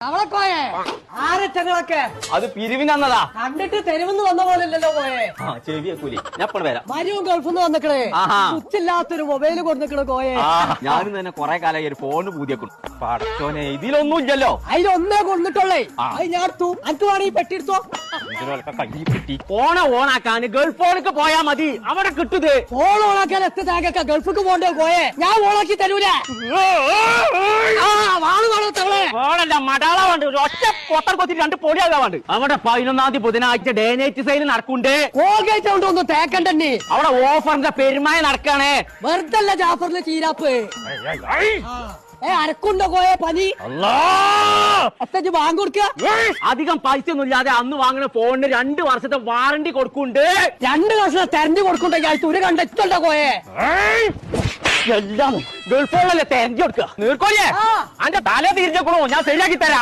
അവളെ കോയെ ആരറ്റങ്ങളൊക്കെ അത് പിരിവിനന്നതാ. കണ്ടിട്ട് തെരുവെന്ന് വന്ന പോലെയല്ലോ കോയെ. ചെവിയെ കൂലി ഞാൻ ഇപ്പോൾ വരാം. മരിയും ഗൾഫിന്ന് വന്നിക്കണേ. സ്വിച്ചില്ലാത്തൊരു മൊബൈല് കൊടുത്തിക്കണ കോയെ. ഞാനും തന്നെ കൊറേ കാലമായി ഒരു ഫോണ് പൂതിയക്കും. പടച്ചോനെ ഇതിലൊന്നും ഇല്ലല്ലോ. അതിലൊന്നേ കൊണ്ടിട്ടുള്ളേ. അത് ഞാൻ എടുത്തു. അനക്ക് വേണമെങ്കിൽ പെട്ടിരുത്തോ. കയ്യിൽ കിട്ടി. ഫോണ് ഓണാക്കാൻ ഗൾഫ് ഫോണിക്ക് പോയാ മതി, അവിടെ കിട്ടുത്. ഫോൺ ഓണാക്കാൻ എത്ര താകൊക്കെ ഗൾഫിക്ക് പോണ്ടേ കോയെ. ഞാൻ ഓണാക്കി തരൂല. ഫോണല്ല മടാള വേണ്ട. ഒറ്റ പൊട്ടർ കൊത്തിട്ട് 2 പൊടിയാകാൻ വേണ്ട. അവിടെ 11-ാം തീയതി ബുധനാഴ്ച ഡേ നൈറ്റ് സെയിൽ നടക്കുന്നുണ്ട്. കോൾഗേറ്റ് കൊണ്ട് ഒന്നും തേക്കണ്ടേ. അവിടെ ഓഫറിന്റെ പെരുമായ നടക്കാണ്. വെറുതല്ല ജാഫറിന്റെ ചീരാപ്പ്. അരക്കുണ്ടോ കോയെ പനി. എത്ര ബാങ്ക് കൊടുക്ക. അധികം പൈസ ഒന്നും ഇല്ലാതെ അന്ന് വാങ്ങുന്ന ഫോണിന് 2 വർഷത്തെ വാറണ്ടി കൊടുക്കുന്നുണ്ട്. 2 വർഷം തെരഞ്ഞു കൊടുക്കണ്ട. ഞാൻ തുര കണ്ടെത്തുണ്ടോ കോയെ. എല്ലാം ഗൾഫ് ഫോണിലല്ലേ തെരഞ്ഞു കൊടുക്കുക. നീർക്കോലിയെ അന്റെ തല തിരിഞ്ഞേക്കണോ, ഞാൻ ശരിയാക്കി തരാം.